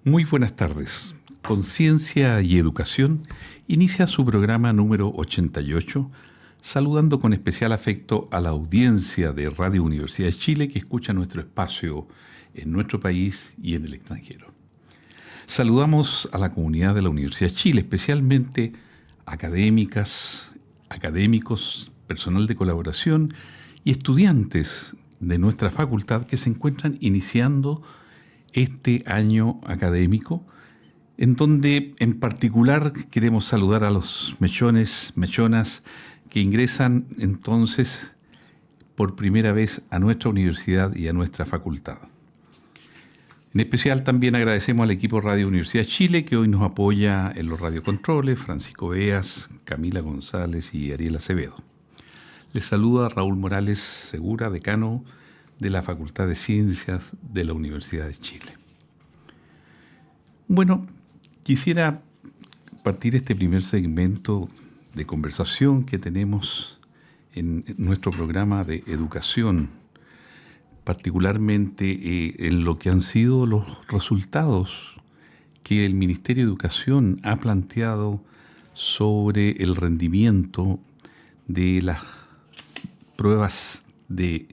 Muy buenas tardes. Conciencia y Educación inicia su programa número 88, saludando con especial afecto a la audiencia de Radio Universidad de Chile que escucha nuestro espacio en nuestro país y en el extranjero. Saludamos a la comunidad de la Universidad de Chile, especialmente académicas, académicos, personal de colaboración y estudiantes de nuestra facultad que se encuentran iniciando este año académico, en donde en particular queremos saludar a los mechones, mechonas que ingresan entonces por primera vez a nuestra universidad y a nuestra facultad. En especial también agradecemos al equipo Radio Universidad de Chile que hoy nos apoya en los radiocontroles, Francisco Beas, Camila González y Ariel Acevedo. Les saluda Raúl Morales Segura, decano de la Facultad de Ciencias de la Universidad de Chile. Bueno, quisiera partir este primer segmento de conversación que tenemos en nuestro programa de educación, particularmente en lo que han sido los resultados que el Ministerio de Educación ha planteado sobre el rendimiento de las pruebas de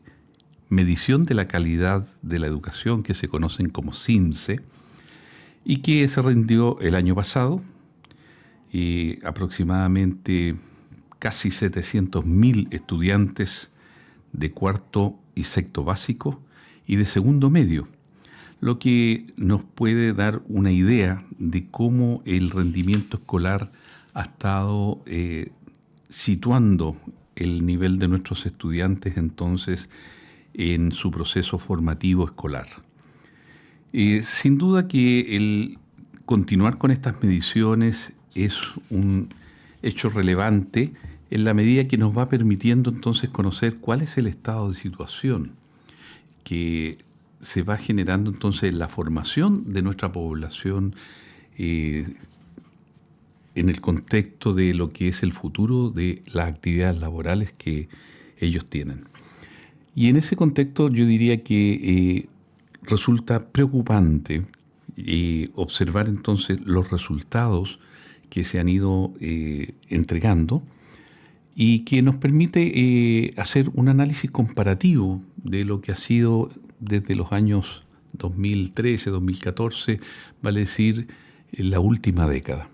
medición de la calidad de la educación que se conocen como CIMSE y que se rindió el año pasado. Aproximadamente casi 700.000 estudiantes de cuarto y sexto básico y de segundo medio, lo que nos puede dar una idea de cómo el rendimiento escolar ha estado situando el nivel de nuestros estudiantes entonces en su proceso formativo escolar. Sin duda que el continuar con estas mediciones es un hecho relevante en la medida que nos va permitiendo entonces conocer cuál es el estado de situación que se va generando entonces en la formación de nuestra población en el contexto de lo que es el futuro de las actividades laborales que ellos tienen. Y en ese contexto yo diría que resulta preocupante observar entonces los resultados que se han ido entregando y que nos permite hacer un análisis comparativo de lo que ha sido desde los años 2013, 2014, vale decir, la última década.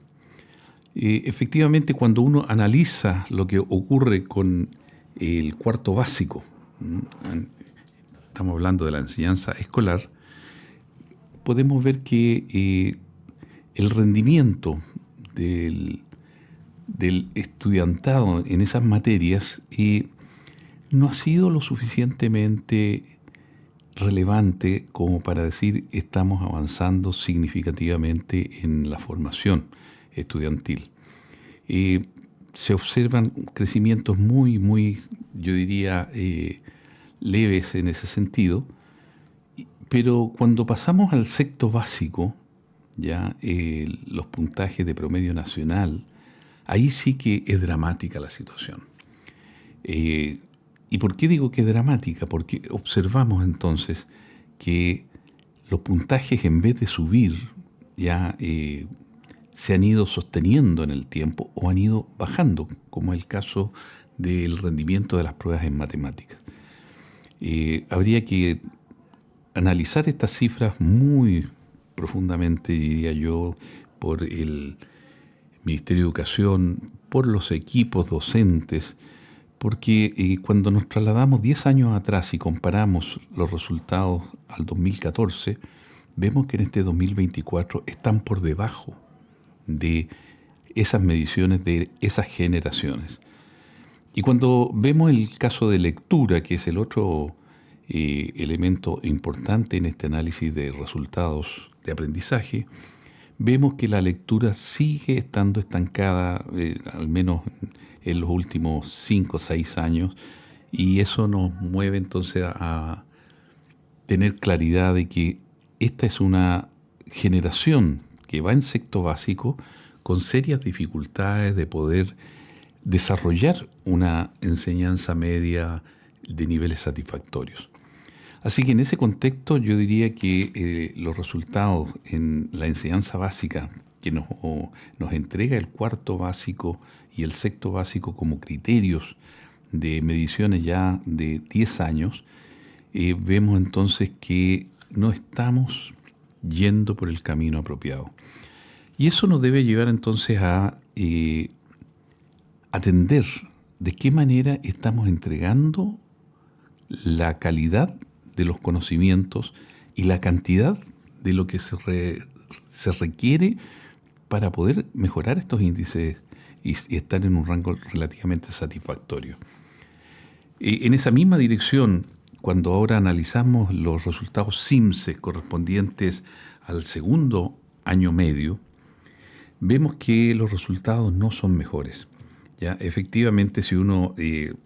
Efectivamente, cuando uno analiza lo que ocurre con el cuarto básico, estamos hablando de la enseñanza escolar, podemos ver que el rendimiento del estudiantado en esas materias no ha sido lo suficientemente relevante como para decir estamos avanzando significativamente en la formación estudiantil. Se observan crecimientos muy, yo diría, leves en ese sentido, pero cuando pasamos al sexto básico, ya los puntajes de promedio nacional, ahí sí que es dramática la situación. ¿Y por qué digo que es dramática? Porque observamos entonces que los puntajes en vez de subir ya se han ido sosteniendo en el tiempo o han ido bajando, como es el caso del rendimiento de las pruebas en matemáticas. Habría que analizar estas cifras muy profundamente, diría yo, por el Ministerio de Educación, por los equipos docentes, porque cuando nos trasladamos 10 años atrás y comparamos los resultados al 2014, vemos que en este 2024 están por debajo de esas mediciones de esas generaciones. Y cuando vemos el caso de lectura, que es el otro elemento importante en este análisis de resultados de aprendizaje, vemos que la lectura sigue estando estancada, al menos en los últimos 5 o 6 años, y eso nos mueve entonces a tener claridad de que esta es una generación que va en sexto básico con serias dificultades de poder desarrollar una enseñanza media de niveles satisfactorios. Así que en ese contexto yo diría que los resultados en la enseñanza básica que nos entrega el cuarto básico y el sexto básico como criterios de mediciones ya de 10 años, vemos entonces que no estamos yendo por el camino apropiado. Y eso nos debe llevar entonces a atender de qué manera estamos entregando la calidad de los conocimientos y la cantidad de lo que se requiere para poder mejorar estos índices y estar en un rango relativamente satisfactorio. En esa misma dirección, cuando ahora analizamos los resultados CIMSE correspondientes al segundo año medio, vemos que los resultados no son mejores. ¿Ya? Efectivamente, si uno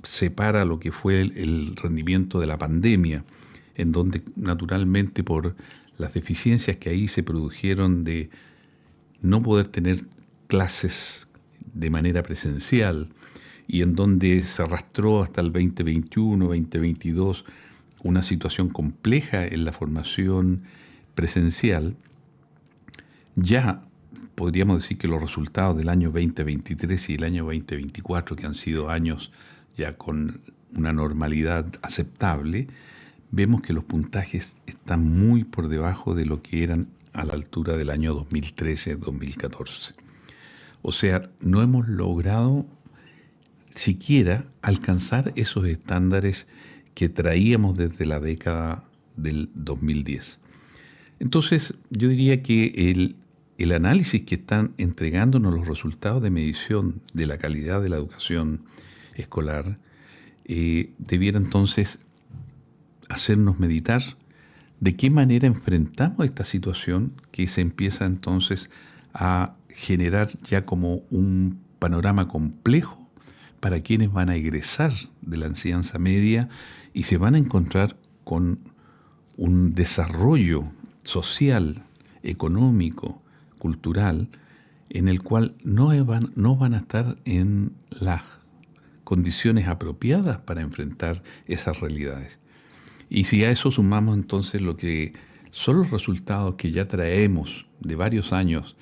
separa lo que fue el rendimiento de la pandemia, en donde naturalmente por las deficiencias que ahí se produjeron de no poder tener clases de manera presencial y en donde se arrastró hasta el 2021, 2022 una situación compleja en la formación presencial, ya podríamos decir que los resultados del año 2023 y el año 2024, que han sido años ya con una normalidad aceptable, vemos que los puntajes están muy por debajo de lo que eran a la altura del año 2013-2014. O sea, no hemos logrado siquiera alcanzar esos estándares que traíamos desde la década del 2010. Entonces, yo diría que el análisis que están entregándonos los resultados de medición de la calidad de la educación escolar debiera entonces hacernos meditar de qué manera enfrentamos esta situación que se empieza entonces a generar ya como un panorama complejo para quienes van a egresar de la enseñanza media y se van a encontrar con un desarrollo social, económico, cultural, en el cual no van a estar en las condiciones apropiadas para enfrentar esas realidades. Y si a eso sumamos entonces lo que son los resultados que ya traemos de varios años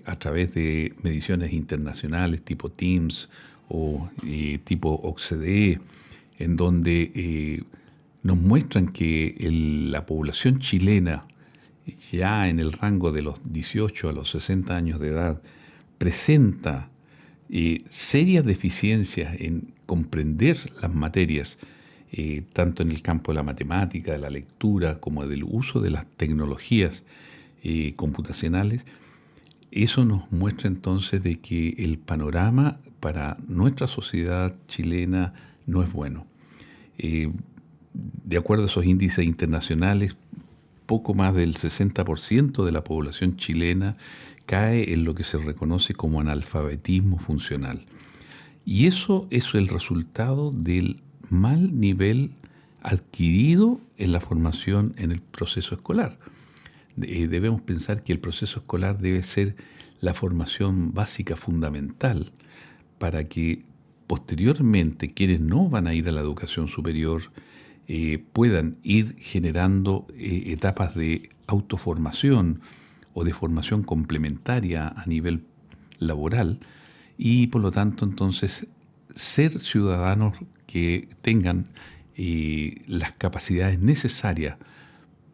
a través de mediciones internacionales tipo TIMSS o tipo OCDE, en donde nos muestran que la población chilena, ya en el rango de los 18 a los 60 años de edad, presenta serias deficiencias en comprender las materias, tanto en el campo de la matemática, de la lectura, como del uso de las tecnologías computacionales. Eso nos muestra entonces de que el panorama para nuestra sociedad chilena no es bueno. De acuerdo a esos índices internacionales, poco más del 60% de la población chilena cae en lo que se reconoce como analfabetismo funcional. Y eso es el resultado del mal nivel adquirido en la formación en el proceso escolar. Debemos pensar que el proceso escolar debe ser la formación básica fundamental para que posteriormente quienes no van a ir a la educación superior puedan ir generando etapas de autoformación o de formación complementaria a nivel laboral y por lo tanto entonces ser ciudadanos que tengan las capacidades necesarias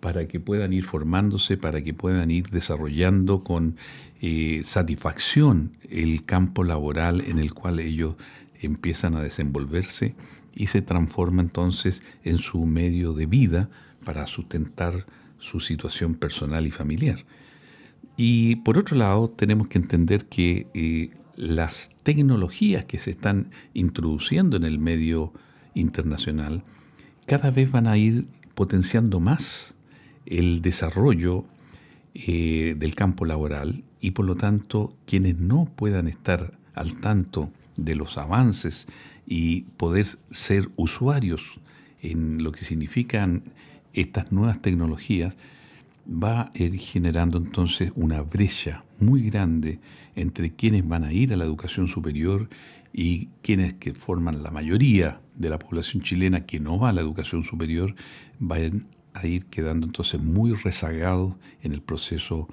para que puedan ir formándose, para que puedan ir desarrollando con satisfacción el campo laboral en el cual ellos empiezan a desenvolverse y se transforma entonces en su medio de vida para sustentar su situación personal y familiar. Y por otro lado, tenemos que entender que las tecnologías que se están introduciendo en el medio internacional cada vez van a ir potenciando más el desarrollo del campo laboral y por lo tanto quienes no puedan estar al tanto de los avances y poder ser usuarios en lo que significan estas nuevas tecnologías, va a ir generando entonces una brecha muy grande entre quienes van a ir a la educación superior y quienes que forman la mayoría de la población chilena que no va a la educación superior, van a ir quedando entonces muy rezagados en el proceso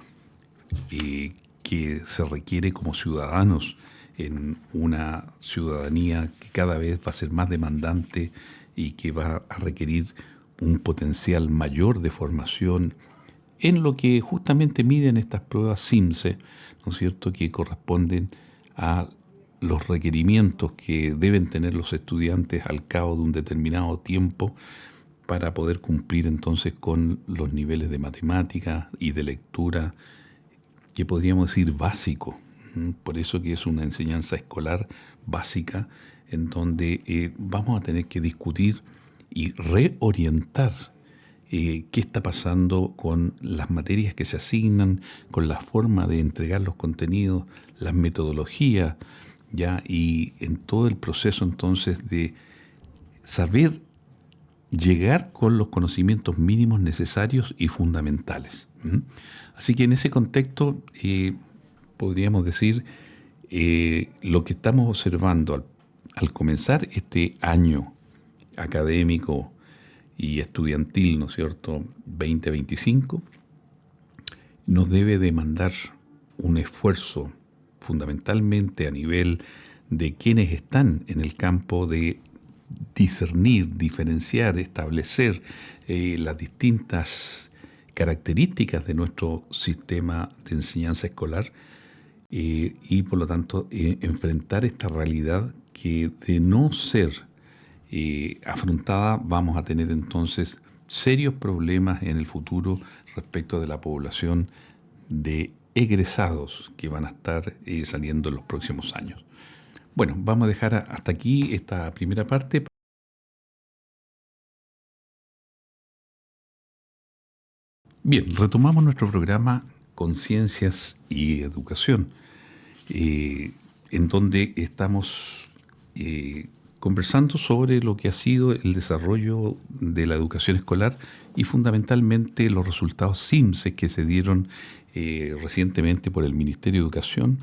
que se requiere como ciudadanos en una ciudadanía que cada vez va a ser más demandante y que va a requerir un potencial mayor de formación en lo que justamente miden estas pruebas CIMSE, ¿no es cierto?, que corresponden a los requerimientos que deben tener los estudiantes al cabo de un determinado tiempo para poder cumplir entonces con los niveles de matemática y de lectura que podríamos decir básico. Por eso que es una enseñanza escolar básica en donde vamos a tener que discutir y reorientar qué está pasando con las materias que se asignan, con la forma de entregar los contenidos, las metodologías, ya, y en todo el proceso entonces de saber llegar con los conocimientos mínimos necesarios y fundamentales. Así que en ese contexto podríamos decir lo que estamos observando al comenzar este año académico y estudiantil, ¿no es cierto?, 2025, nos debe demandar un esfuerzo fundamentalmente a nivel de quienes están en el campo de discernir, diferenciar, establecer las distintas características de nuestro sistema de enseñanza escolar y por lo tanto enfrentar esta realidad que de no ser afrontada vamos a tener entonces serios problemas en el futuro respecto de la población de egresados que van a estar saliendo en los próximos años. Bueno, vamos a dejar hasta aquí esta primera parte. Bien, retomamos nuestro programa Conciencias y Educación, en donde estamos conversando sobre lo que ha sido el desarrollo de la educación escolar y fundamentalmente los resultados CIMSE que se dieron recientemente por el Ministerio de Educación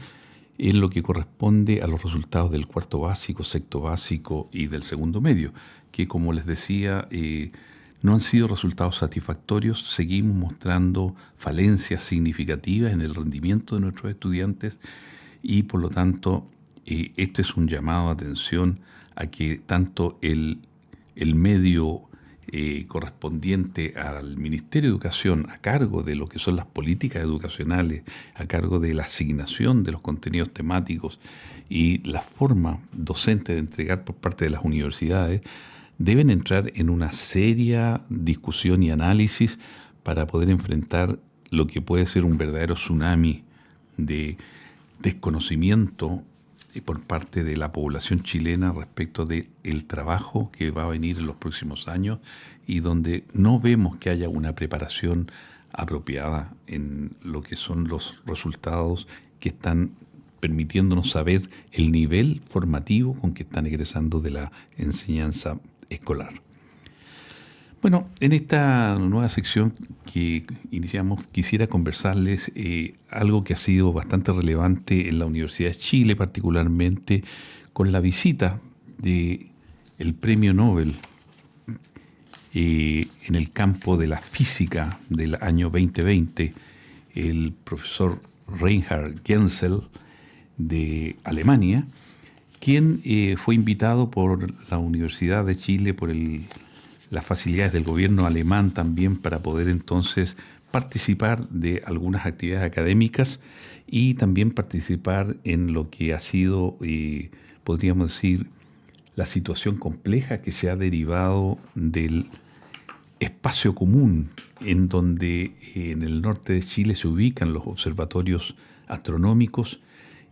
en lo que corresponde a los resultados del cuarto básico, sexto básico y del segundo medio, que como les decía, no han sido resultados satisfactorios. Seguimos mostrando falencias significativas en el rendimiento de nuestros estudiantes y por lo tanto este es un llamado de atención a que tanto el medio correspondiente al Ministerio de Educación a cargo de lo que son las políticas educacionales, a cargo de la asignación de los contenidos temáticos y la forma docente de entregar por parte de las universidades, deben entrar en una seria discusión y análisis para poder enfrentar lo que puede ser un verdadero tsunami de desconocimiento por parte de la población chilena respecto del trabajo que va a venir en los próximos años y donde no vemos que haya una preparación apropiada en lo que son los resultados que están permitiéndonos saber el nivel formativo con que están egresando de la enseñanza escolar. Bueno, en esta nueva sección que iniciamos quisiera conversarles algo que ha sido bastante relevante en la Universidad de Chile, particularmente con la visita del Premio Nobel en el campo de la física del año 2020, el profesor Reinhard Genzel de Alemania, quien fue invitado por la Universidad de Chile, por las facilidades del gobierno alemán también para poder entonces participar de algunas actividades académicas y también participar en lo que ha sido, podríamos decir, la situación compleja que se ha derivado del espacio común en donde en el norte de Chile se ubican los observatorios astronómicos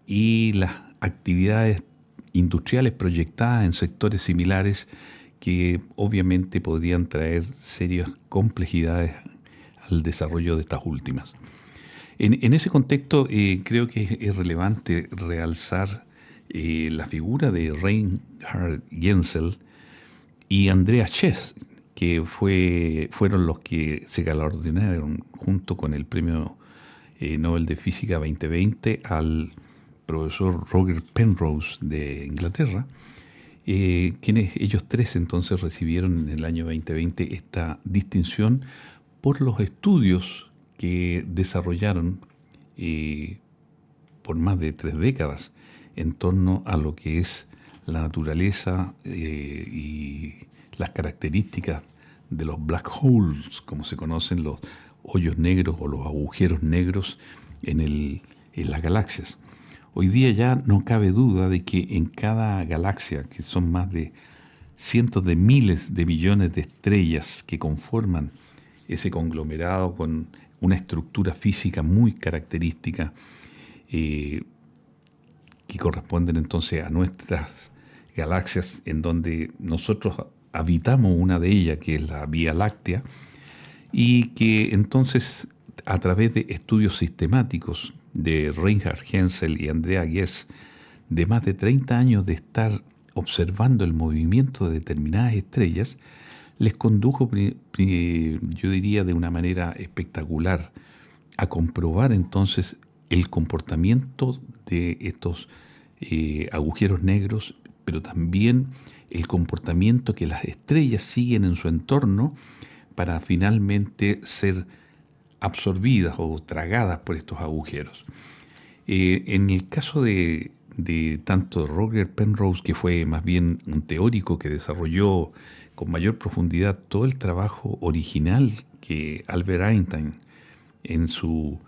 y las actividades industriales proyectadas en sectores similares que obviamente podrían traer serias complejidades al desarrollo de estas últimas. En ese contexto creo que es relevante realzar la figura de Reinhard Genzel y Andrea Chess, que fueron los que se galardonaron junto con el Premio Nobel de Física 2020 al profesor Roger Penrose de Inglaterra, quienes ellos tres entonces recibieron en el año 2020 esta distinción por los estudios que desarrollaron por más de 3 décadas en torno a lo que es la naturaleza y las características de los black holes, como se conocen los hoyos negros o los agujeros negros en las galaxias. Hoy día ya no cabe duda de que en cada galaxia, que son más de cientos de miles de millones de estrellas que conforman ese conglomerado con una estructura física muy característica, que corresponden entonces a nuestras galaxias, en donde nosotros habitamos una de ellas, que es la Vía Láctea, y que entonces a través de estudios sistemáticos de Reinhard Hensel y Andrea Ghez, de más de 30 años de estar observando el movimiento de determinadas estrellas, les condujo, yo diría de una manera espectacular, a comprobar entonces el comportamiento de estos agujeros negros, pero también el comportamiento que las estrellas siguen en su entorno para finalmente ser absorbidas o tragadas por estos agujeros. En el caso de tanto Roger Penrose, que fue más bien un teórico que desarrolló con mayor profundidad todo el trabajo original que Albert Einstein en su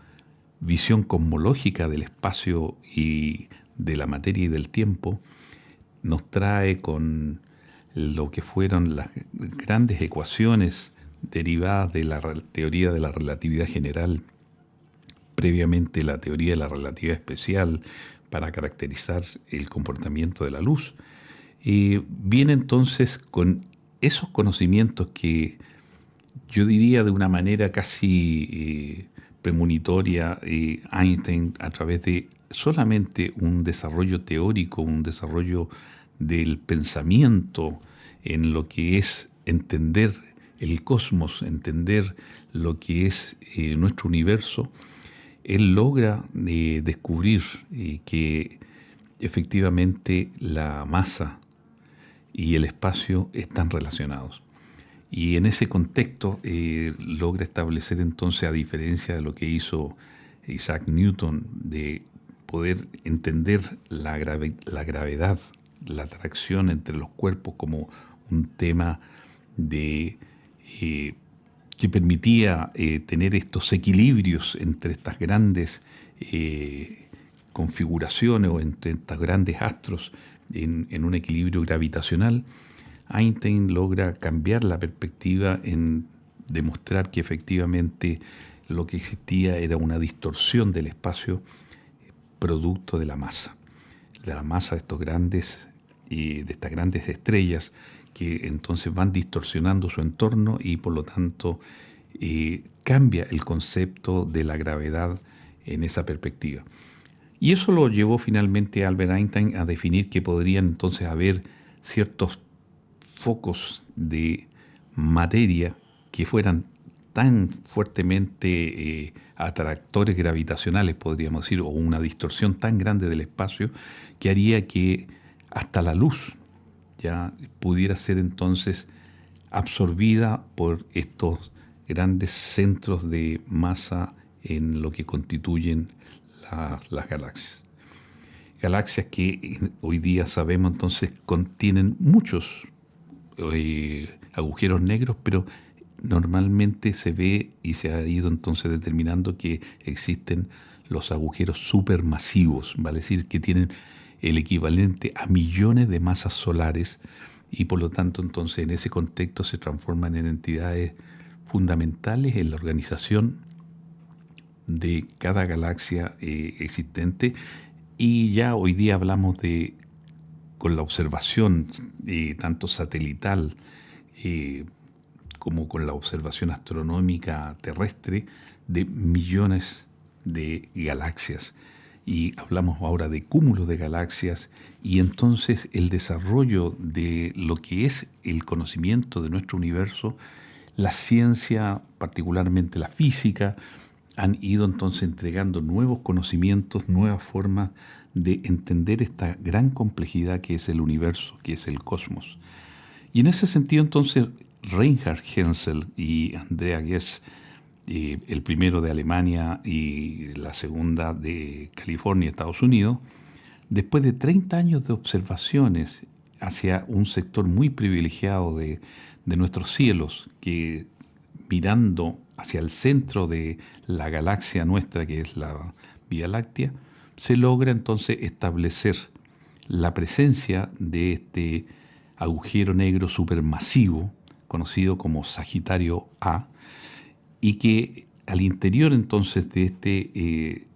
visión cosmológica del espacio y de la materia y del tiempo, nos trae con lo que fueron las grandes ecuaciones derivadas de la teoría de la relatividad general, previamente la teoría de la relatividad especial para caracterizar el comportamiento de la luz. Viene entonces con esos conocimientos que yo diría de una manera casi premonitoria, Einstein, a través de solamente un desarrollo teórico, un desarrollo del pensamiento en lo que es entender el cosmos, entender lo que es nuestro universo, él logra descubrir que efectivamente la masa y el espacio están relacionados. Y en ese contexto logra establecer entonces, a diferencia de lo que hizo Isaac Newton, de poder entender la gravedad, la atracción entre los cuerpos como un tema de, que permitía tener estos equilibrios entre estas grandes configuraciones o entre estos grandes astros en un equilibrio gravitacional. Einstein logra cambiar la perspectiva en demostrar que efectivamente lo que existía era una distorsión del espacio producto de la masa de estos grandes de estas grandes estrellas, que entonces van distorsionando su entorno y por lo tanto cambia el concepto de la gravedad en esa perspectiva. Y eso lo llevó finalmente a Albert Einstein a definir que podrían entonces haber ciertos focos de materia que fueran tan fuertemente atractores gravitacionales, podríamos decir, o una distorsión tan grande del espacio, que haría que hasta la luz ya pudiera ser entonces absorbida por estos grandes centros de masa en lo que constituyen las galaxias. Galaxias que hoy día sabemos entonces contienen muchos agujeros negros, pero normalmente se ve y se ha ido entonces determinando que existen los agujeros supermasivos, vale decir que tienen el equivalente a millones de masas solares y por lo tanto entonces en ese contexto se transforman en entidades fundamentales en la organización de cada galaxia existente. Y ya hoy día hablamos de, con la observación tanto satelital como con la observación astronómica terrestre, de millones de galaxias y hablamos ahora de cúmulos de galaxias, y entonces el desarrollo de lo que es el conocimiento de nuestro universo, la ciencia, particularmente la física, han ido entonces entregando nuevos conocimientos, nuevas formas de entender esta gran complejidad que es el universo, que es el cosmos. Y en ese sentido entonces Reinhard Genzel y Andrea Ghez, el primero de Alemania y la segunda de California, Estados Unidos, después de 30 años de observaciones hacia un sector muy privilegiado de nuestros cielos, que mirando hacia el centro de la galaxia nuestra, que es la Vía Láctea, se logra entonces establecer la presencia de este agujero negro supermasivo, conocido como Sagitario A, y que al interior entonces de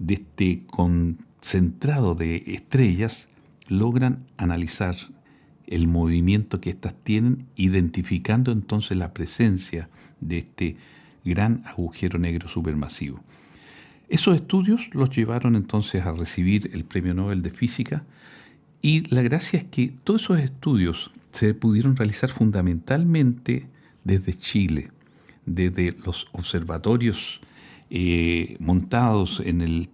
este concentrado de estrellas logran analizar el movimiento que éstas tienen, identificando entonces la presencia de este gran agujero negro supermasivo. Esos estudios los llevaron entonces a recibir el Premio Nobel de Física, y la gracia es que todos esos estudios se pudieron realizar fundamentalmente desde Chile, desde los observatorios montados en el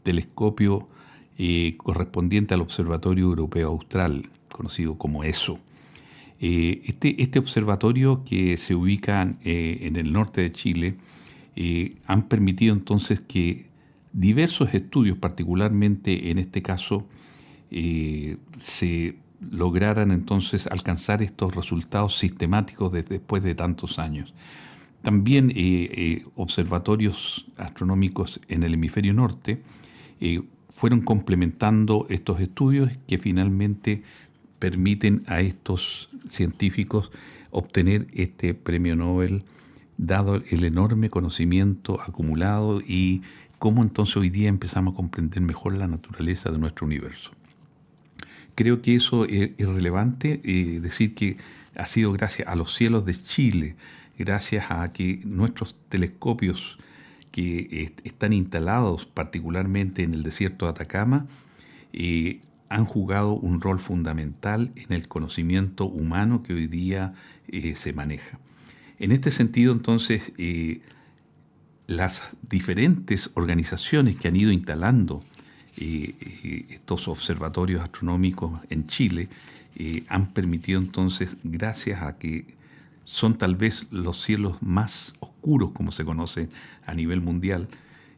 telescopio correspondiente al Observatorio Europeo Austral, conocido como ESO. Este observatorio, que se ubica en el norte de Chile, han permitido entonces que diversos estudios, particularmente en este caso, se lograran entonces alcanzar estos resultados sistemáticos después de tantos años. También observatorios astronómicos en el hemisferio norte fueron complementando estos estudios que finalmente permiten a estos científicos obtener este premio Nobel, dado el enorme conocimiento acumulado y cómo entonces hoy día empezamos a comprender mejor la naturaleza de nuestro universo. Creo que eso es relevante, decir que ha sido gracias a los cielos de Chile, gracias a que nuestros telescopios que están instalados particularmente en el desierto de Atacama, han jugado un rol fundamental en el conocimiento humano que hoy día se maneja. En este sentido, entonces, las diferentes organizaciones que han ido instalando estos observatorios astronómicos en Chile han permitido entonces, gracias a que son tal vez los cielos más oscuros como se conoce a nivel mundial,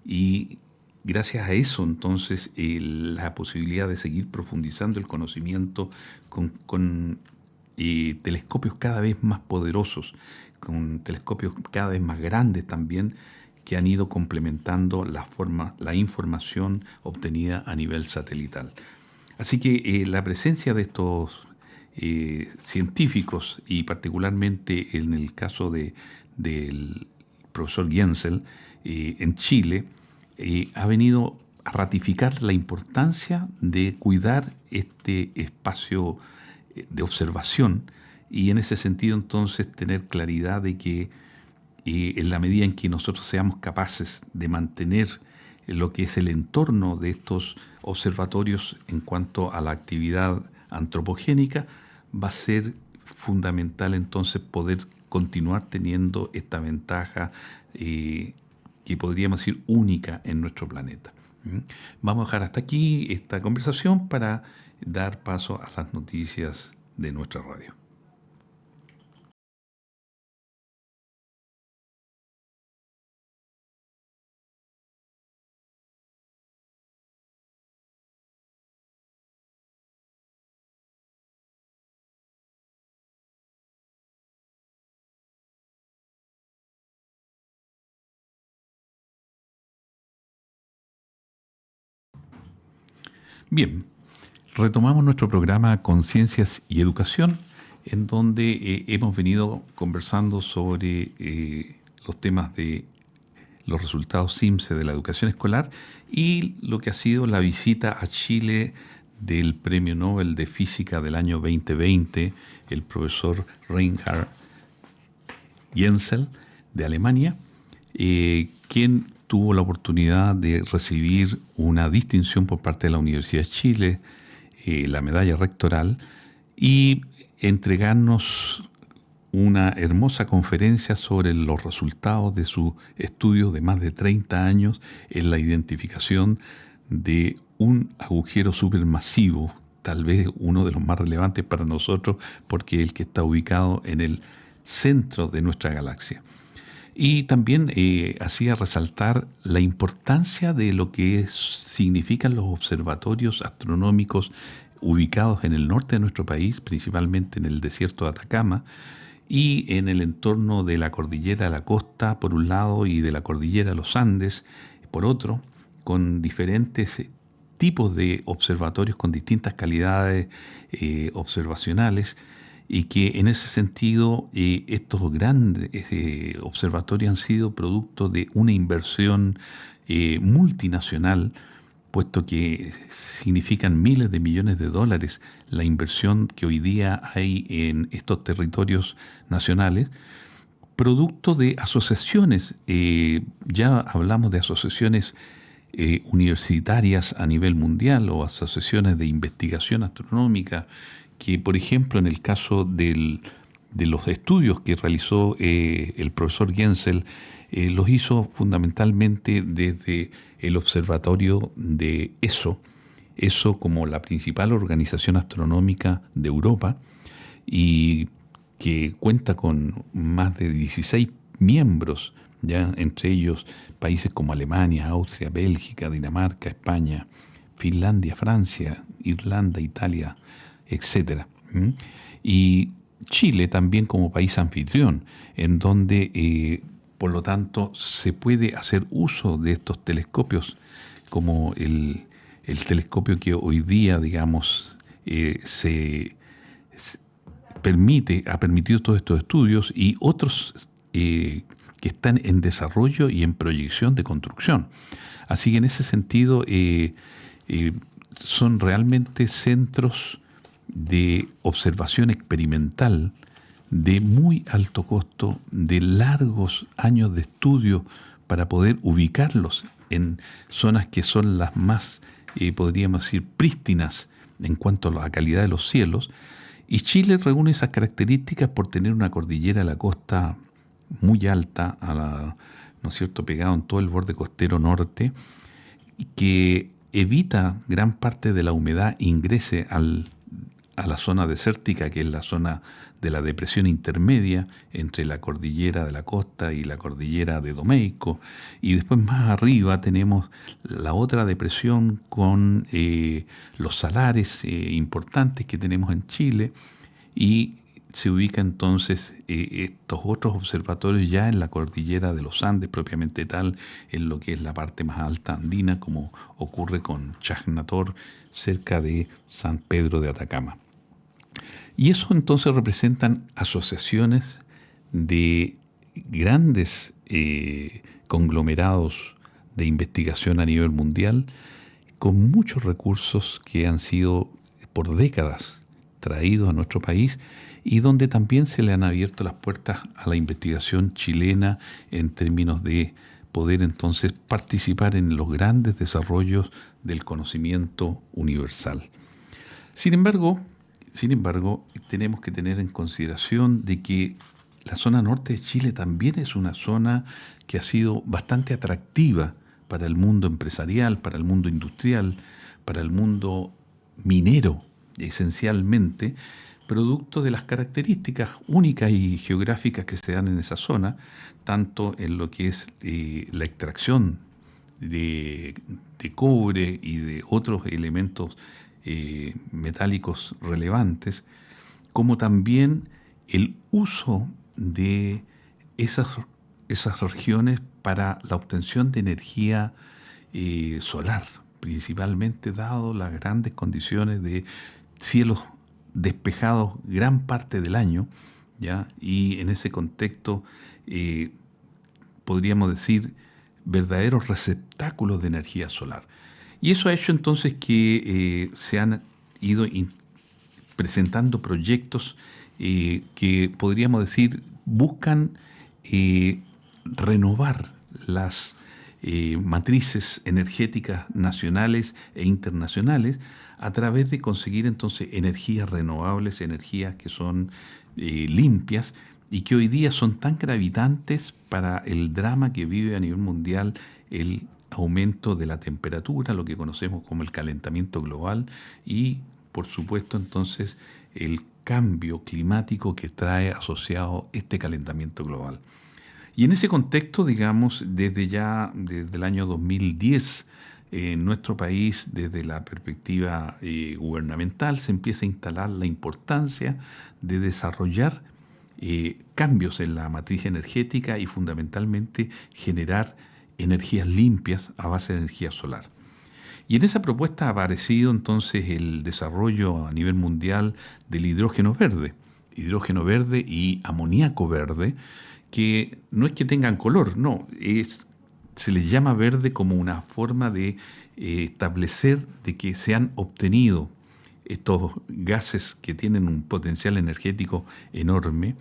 y gracias a eso entonces la posibilidad de seguir profundizando el conocimiento con telescopios cada vez más poderosos, con telescopios cada vez más grandes también, que han ido complementando la información obtenida a nivel satelital. Así que la presencia de estos científicos, y particularmente en el caso del profesor Genzel en Chile, ha venido a ratificar la importancia de cuidar este espacio de observación, y en ese sentido entonces tener claridad de que en la medida en que nosotros seamos capaces de mantener lo que es el entorno de estos observatorios en cuanto a la actividad antropogénica, va a ser fundamental entonces poder continuar teniendo esta ventaja que podríamos decir única en nuestro planeta. Vamos a dejar hasta aquí esta conversación para dar paso a las noticias de nuestra radio. Bien, retomamos nuestro programa Conciencias y Educación, en donde hemos venido conversando sobre los temas de los resultados CIMSE de la educación escolar y lo que ha sido la visita a Chile del Premio Nobel de Física del año 2020, el profesor Reinhard Genzel de Alemania, quien tuvo la oportunidad de recibir una distinción por parte de la Universidad de Chile, la medalla rectoral, y entregarnos una hermosa conferencia sobre los resultados de su estudio de más de 30 años en la identificación de un agujero supermasivo, tal vez uno de los más relevantes para nosotros, porque es el que está ubicado en el centro de nuestra galaxia. Y también hacía resaltar la importancia de lo que significan los observatorios astronómicos ubicados en el norte de nuestro país, principalmente en el desierto de Atacama, y en el entorno de la cordillera de la costa, por un lado, y de la cordillera de los Andes, por otro, con diferentes tipos de observatorios con distintas calidades observacionales, y que en ese sentido estos grandes observatorios han sido producto de una inversión multinacional, puesto que significan miles de millones de dólares la inversión que hoy día hay en estos territorios nacionales, producto de asociaciones. Ya hablamos de asociaciones universitarias a nivel mundial o asociaciones de investigación astronómica, que por ejemplo en el caso de los estudios que realizó el profesor Gensel, los hizo fundamentalmente desde el observatorio de ESO como la principal organización astronómica de Europa, y que cuenta con más de 16 miembros, ya entre ellos países como Alemania, Austria, Bélgica, Dinamarca, España, Finlandia, Francia, Irlanda, Italia, etcétera. Y Chile también como país anfitrión, en donde por lo tanto se puede hacer uso de estos telescopios, como el telescopio que hoy día, digamos, ha permitido todos estos estudios, y otros que están en desarrollo y en proyección de construcción. Así que en ese sentido son realmente centros de observación experimental de muy alto costo, de largos años de estudio para poder ubicarlos en zonas que son las más, podríamos decir, prístinas en cuanto a la calidad de los cielos. Y Chile reúne esas características por tener una cordillera de la costa muy alta, ¿no es cierto?, pegado en todo el borde costero norte, y que evita gran parte de la humedad ingrese a la zona desértica, que es la zona de la depresión intermedia entre la cordillera de la costa y la cordillera de Domeico, y después más arriba tenemos la otra depresión con los salares importantes que tenemos en Chile, y se ubica entonces estos otros observatorios ya en la cordillera de los Andes propiamente tal, en lo que es la parte más alta andina, como ocurre con Chajnator, cerca de San Pedro de Atacama. Y eso entonces representan asociaciones de grandes conglomerados de investigación a nivel mundial, con muchos recursos que han sido por décadas traídos a nuestro país, y donde también se le han abierto las puertas a la investigación chilena en términos de poder entonces participar en los grandes desarrollos del conocimiento universal. Sin embargo, tenemos que tener en consideración de que la zona norte de Chile también es una zona que ha sido bastante atractiva para el mundo empresarial, para el mundo industrial, para el mundo minero, esencialmente, producto de las características únicas y geográficas que se dan en esa zona, tanto en lo que es la extracción de cobre y de otros elementos metálicos relevantes, como también el uso de esas regiones para la obtención de energía solar, principalmente dado las grandes condiciones de cielos despejados gran parte del año, ¿ya? Y en ese contexto podríamos decir verdaderos receptáculos de energía solar. Y eso ha hecho entonces que se han ido presentando proyectos que podríamos decir buscan renovar las matrices energéticas nacionales e internacionales a través de conseguir entonces energías renovables, energías que son limpias y que hoy día son tan gravitantes para el drama que vive a nivel mundial el aumento de la temperatura, lo que conocemos como el calentamiento global y, por supuesto, entonces el cambio climático que trae asociado este calentamiento global. Y en ese contexto, digamos, desde el año 2010, en nuestro país, desde la perspectiva gubernamental, se empieza a instalar la importancia de desarrollar cambios en la matriz energética y fundamentalmente generar energías limpias a base de energía solar. Y en esa propuesta ha aparecido entonces el desarrollo a nivel mundial del hidrógeno verde y amoníaco verde, que no es que tengan color, no, se les llama verde como una forma de establecer de que se han obtenido estos gases que tienen un potencial energético enorme,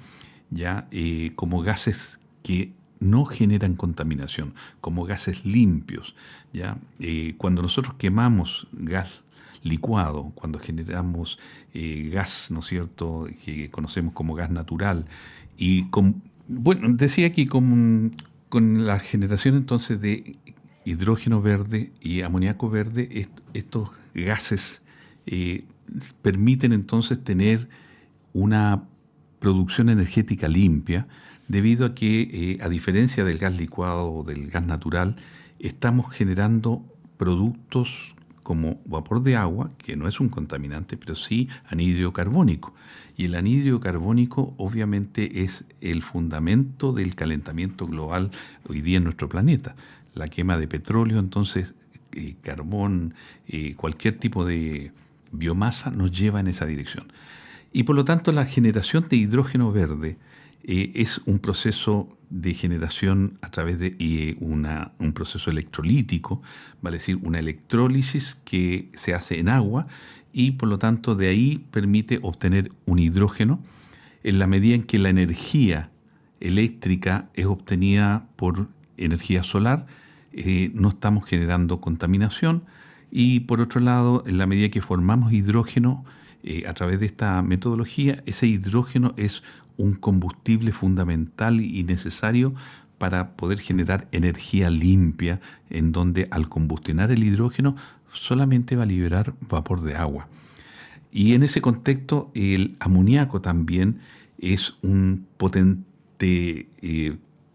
ya como gases que no generan contaminación, como gases limpios. ¿Ya? Cuando nosotros quemamos gas licuado, cuando generamos gas, ¿no es cierto?, que conocemos como gas natural, bueno, decía aquí con la generación entonces de hidrógeno verde y amoníaco verde, estos gases permiten entonces tener una producción energética limpia, debido a que, a diferencia del gas licuado o del gas natural, estamos generando productos como vapor de agua, que no es un contaminante, pero sí anhídrido carbónico. Y el anhídrido carbónico obviamente es el fundamento del calentamiento global hoy día en nuestro planeta. La quema de petróleo, entonces, carbón, cualquier tipo de biomasa nos lleva en esa dirección. Y por lo tanto la generación de hidrógeno verde es un proceso de generación a través de un proceso electrolítico, vale decir, una electrólisis que se hace en agua y por lo tanto de ahí permite obtener un hidrógeno en la medida en que la energía eléctrica es obtenida por energía solar, no estamos generando contaminación y por otro lado, en la medida que formamos hidrógeno a través de esta metodología, ese hidrógeno es un combustible fundamental y necesario para poder generar energía limpia, en donde al combustionar el hidrógeno solamente va a liberar vapor de agua. Y en ese contexto el amoníaco también es un potente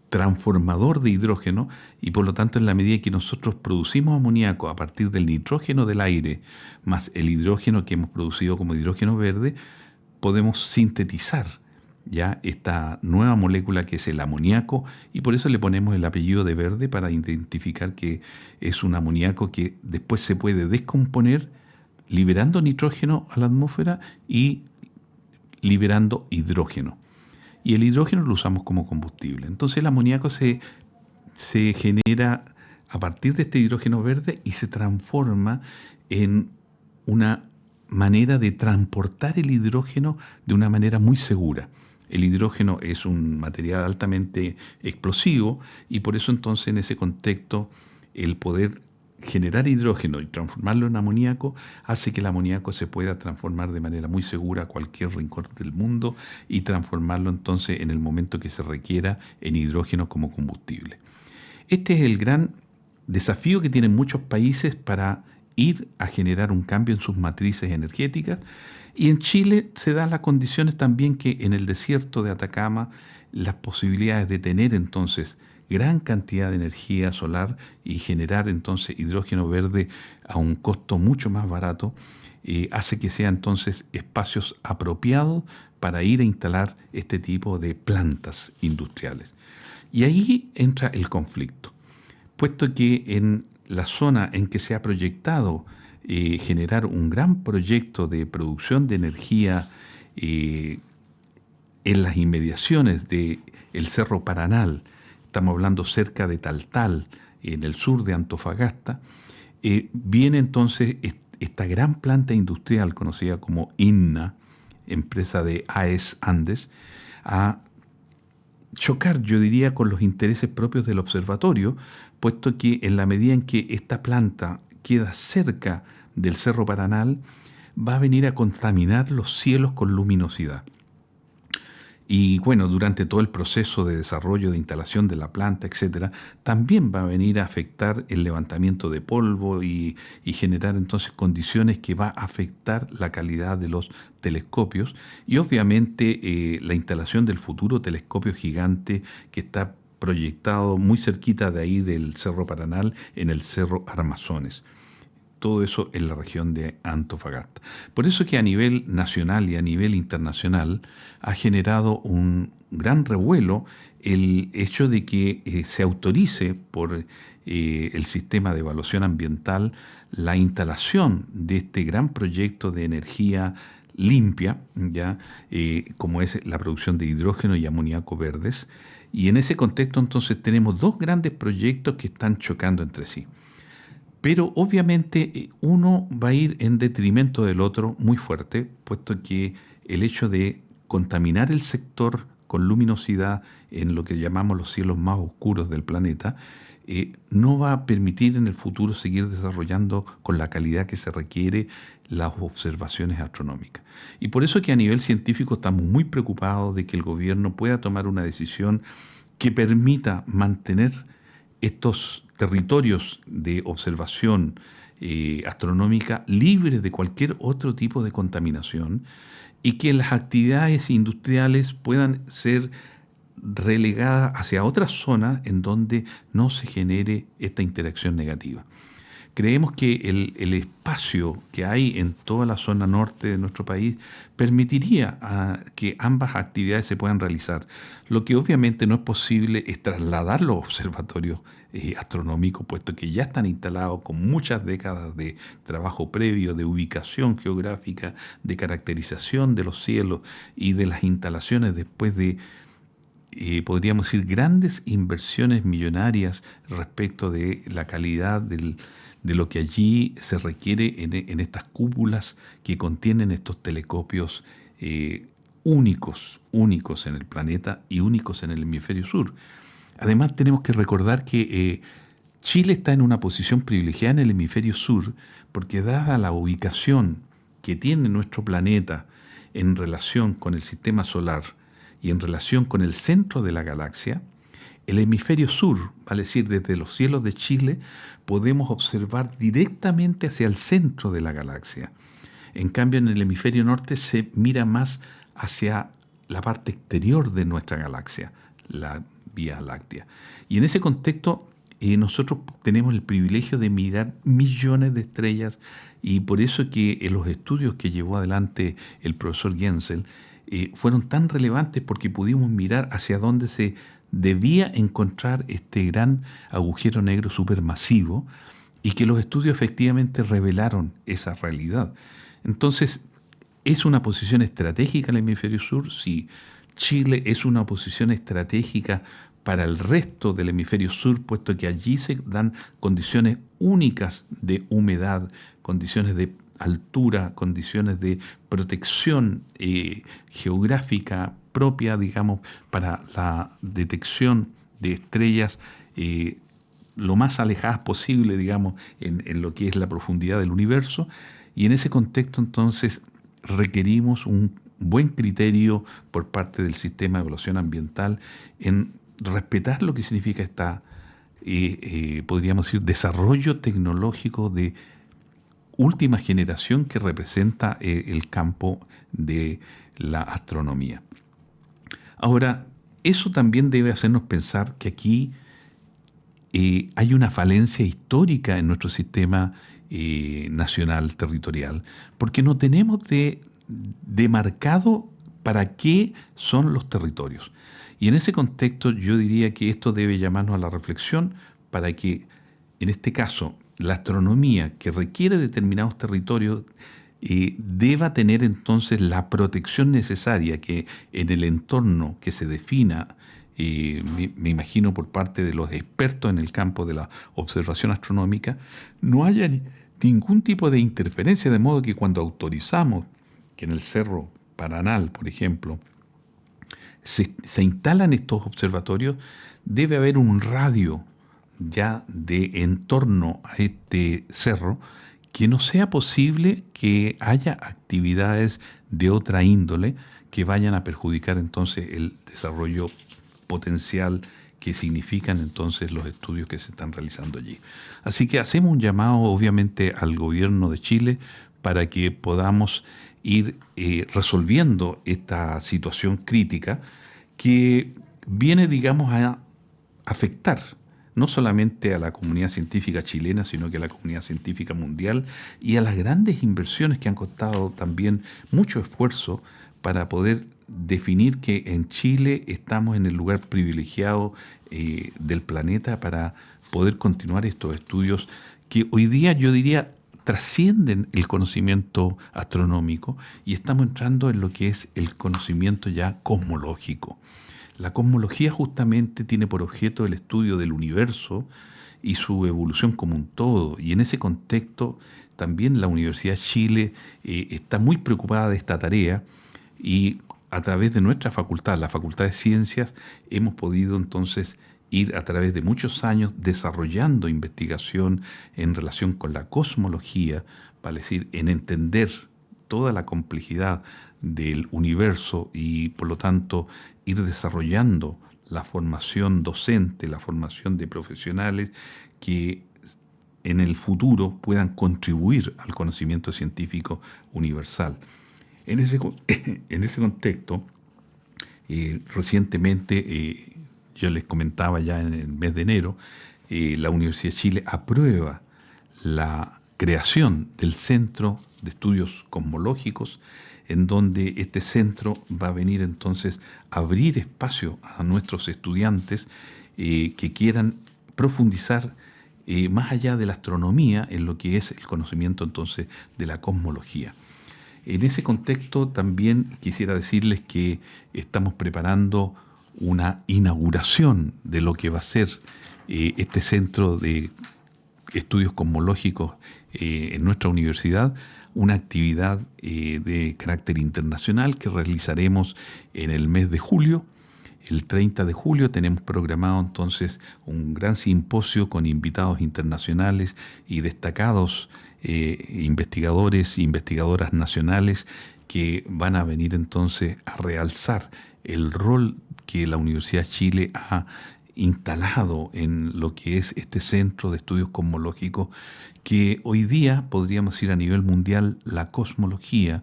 transformador de hidrógeno y por lo tanto en la medida que nosotros producimos amoníaco a partir del nitrógeno del aire más el hidrógeno que hemos producido como hidrógeno verde, podemos sintetizar ya esta nueva molécula que es el amoníaco y por eso le ponemos el apellido de verde para identificar que es un amoníaco que después se puede descomponer liberando nitrógeno a la atmósfera y liberando hidrógeno. Y el hidrógeno lo usamos como combustible. Entonces el amoníaco se genera a partir de este hidrógeno verde y se transforma en una manera de transportar el hidrógeno de una manera muy segura. El hidrógeno es un material altamente explosivo y por eso entonces en ese contexto el poder generar hidrógeno y transformarlo en amoníaco hace que el amoníaco se pueda transformar de manera muy segura a cualquier rincón del mundo y transformarlo entonces en el momento que se requiera en hidrógeno como combustible. Este es el gran desafío que tienen muchos países para ir a generar un cambio en sus matrices energéticas y en Chile se dan las condiciones también que en el desierto de Atacama las posibilidades de tener entonces gran cantidad de energía solar y generar entonces hidrógeno verde a un costo mucho más barato, hace que sean entonces espacios apropiados para ir a instalar este tipo de plantas industriales. Y ahí entra el conflicto, puesto que en la zona en que se ha proyectado generar un gran proyecto de producción de energía en las inmediaciones del Cerro Paranal, estamos hablando cerca de Taltal, en el sur de Antofagasta, viene entonces esta gran planta industrial conocida como INNA, empresa de AES Andes, a chocar, yo diría, con los intereses propios del observatorio, puesto que en la medida en que esta planta queda cerca del Cerro Paranal, va a venir a contaminar los cielos con luminosidad. Y bueno, durante todo el proceso de desarrollo, de instalación de la planta, etcétera, también va a venir a afectar el levantamiento de polvo y generar entonces condiciones que va a afectar la calidad de los telescopios y obviamente la instalación del futuro telescopio gigante que está proyectado muy cerquita de ahí del Cerro Paranal, en el Cerro Armazones. Todo eso en la región de Antofagasta. Por eso que a nivel nacional y a nivel internacional ha generado un gran revuelo el hecho de que se autorice por el sistema de evaluación ambiental la instalación de este gran proyecto de energía limpia, ya como es la producción de hidrógeno y amoníaco verdes. Y en ese contexto entonces tenemos dos grandes proyectos que están chocando entre sí. Pero obviamente uno va a ir en detrimento del otro muy fuerte, puesto que el hecho de contaminar el sector con luminosidad en lo que llamamos los cielos más oscuros del planeta, no va a permitir en el futuro seguir desarrollando con la calidad que se requiere las observaciones astronómicas. Y por eso que a nivel científico estamos muy preocupados de que el gobierno pueda tomar una decisión que permita mantener estos territorios de observación astronómica libres de cualquier otro tipo de contaminación y que las actividades industriales puedan ser relegadas hacia otras zonas en donde no se genere esta interacción negativa. Creemos que el espacio que hay en toda la zona norte de nuestro país permitiría que ambas actividades se puedan realizar. Lo que obviamente no es posible es trasladar los observatorios astronómicos, puesto que ya están instalados con muchas décadas de trabajo previo, de ubicación geográfica, de caracterización de los cielos y de las instalaciones después de podríamos decir, grandes inversiones millonarias respecto de la calidad de lo que allí se requiere en estas cúpulas que contienen estos telescopios únicos en el planeta y únicos en el hemisferio sur. Además, tenemos que recordar que Chile está en una posición privilegiada en el hemisferio sur porque dada la ubicación que tiene nuestro planeta en relación con el sistema solar, y en relación con el centro de la galaxia, el hemisferio sur, vale decir, desde los cielos de Chile, podemos observar directamente hacia el centro de la galaxia. En cambio, en el hemisferio norte se mira más hacia la parte exterior de nuestra galaxia, la Vía Láctea. Y en ese contexto, nosotros tenemos el privilegio de mirar millones de estrellas y por eso que los estudios que llevó adelante el profesor Gensel fueron tan relevantes porque pudimos mirar hacia dónde se debía encontrar este gran agujero negro supermasivo y que los estudios efectivamente revelaron esa realidad. Entonces, ¿es una posición estratégica el hemisferio sur? Sí. Chile es una posición estratégica para el resto del hemisferio sur, puesto que allí se dan condiciones únicas de humedad, condiciones de altura, condiciones de protección geográfica propia, digamos, para la detección de estrellas lo más alejadas posible, digamos, en lo que es la profundidad del universo. Y en ese contexto, entonces, requerimos un buen criterio por parte del sistema de evaluación ambiental en respetar lo que significa esta, podríamos decir, desarrollo tecnológico de última generación que representa el campo de la astronomía. Ahora, eso también debe hacernos pensar que aquí hay una falencia histórica en nuestro sistema nacional territorial, porque no tenemos demarcado para qué son los territorios. Y en ese contexto yo diría que esto debe llamarnos a la reflexión para que, en este caso, la astronomía que requiere determinados territorios deba tener entonces la protección necesaria que en el entorno que se defina, me imagino por parte de los expertos en el campo de la observación astronómica, no haya ningún tipo de interferencia, de modo que cuando autorizamos que en el Cerro Paranal, por ejemplo, se instalan estos observatorios, debe haber un radio ya de entorno a este cerro, que no sea posible que haya actividades de otra índole que vayan a perjudicar entonces el desarrollo potencial que significan entonces los estudios que se están realizando allí. Así que hacemos un llamado obviamente al gobierno de Chile para que podamos ir resolviendo esta situación crítica que viene, digamos, a afectar no solamente a la comunidad científica chilena, sino que a la comunidad científica mundial y a las grandes inversiones que han costado también mucho esfuerzo para poder definir que en Chile estamos en el lugar privilegiado del planeta para poder continuar estos estudios que hoy día yo diría trascienden el conocimiento astronómico y estamos entrando en lo que es el conocimiento ya cosmológico. La cosmología justamente tiene por objeto el estudio del universo y su evolución como un todo, y en ese contexto también la Universidad de Chile está muy preocupada de esta tarea y a través de nuestra facultad, la Facultad de Ciencias, hemos podido entonces ir a través de muchos años desarrollando investigación en relación con la cosmología, vale decir, en entender toda la complejidad del universo y por lo tanto ir desarrollando la formación docente, la formación de profesionales que en el futuro puedan contribuir al conocimiento científico universal. En ese, en ese contexto, recientemente, yo les comentaba ya en el mes de enero, la Universidad de Chile aprueba la creación del Centro de Estudios Cosmológicos, en donde este centro va a venir entonces a abrir espacio a nuestros estudiantes que quieran profundizar más allá de la astronomía en lo que es el conocimiento entonces de la cosmología. En ese contexto también quisiera decirles que estamos preparando una inauguración de lo que va a ser este centro de estudios cosmológicos en nuestra universidad, una actividad de carácter internacional que realizaremos en el mes de julio. El 30 de julio tenemos programado entonces un gran simposio con invitados internacionales y destacados investigadores e investigadoras nacionales que van a venir entonces a realzar el rol que la Universidad de Chile ha instalado en lo que es este centro de estudios cosmológicos, que hoy día podríamos decir a nivel mundial la cosmología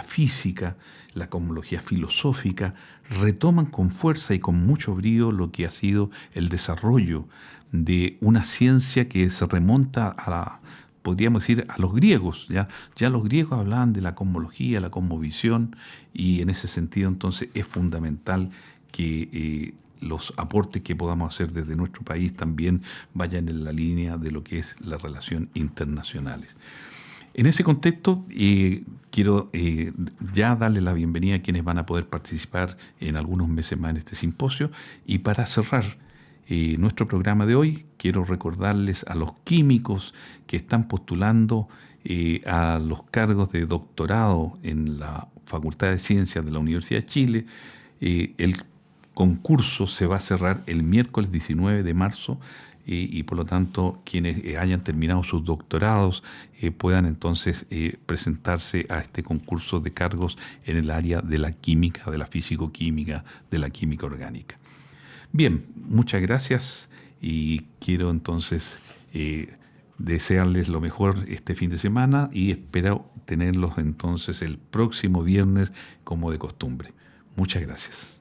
física, la cosmología filosófica, retoman con fuerza y con mucho brío lo que ha sido el desarrollo de una ciencia que se remonta a podríamos decir a los griegos, ya los griegos hablaban de la cosmología, la cosmovisión, y en ese sentido entonces es fundamental que los aportes que podamos hacer desde nuestro país también vayan en la línea de lo que es la relación internacionales. En ese contexto, quiero ya darle la bienvenida a quienes van a poder participar en algunos meses más en este simposio. Y para cerrar nuestro programa de hoy, quiero recordarles a los químicos que están postulando a los cargos de doctorado en la Facultad de Ciencias de la Universidad de Chile. El concurso se va a cerrar el miércoles 19 de marzo y por lo tanto quienes hayan terminado sus doctorados puedan entonces presentarse a este concurso de cargos en el área de la química, de la físico-química, de la química orgánica. Bien, muchas gracias y quiero entonces desearles lo mejor este fin de semana y espero tenerlos entonces el próximo viernes como de costumbre. Muchas gracias.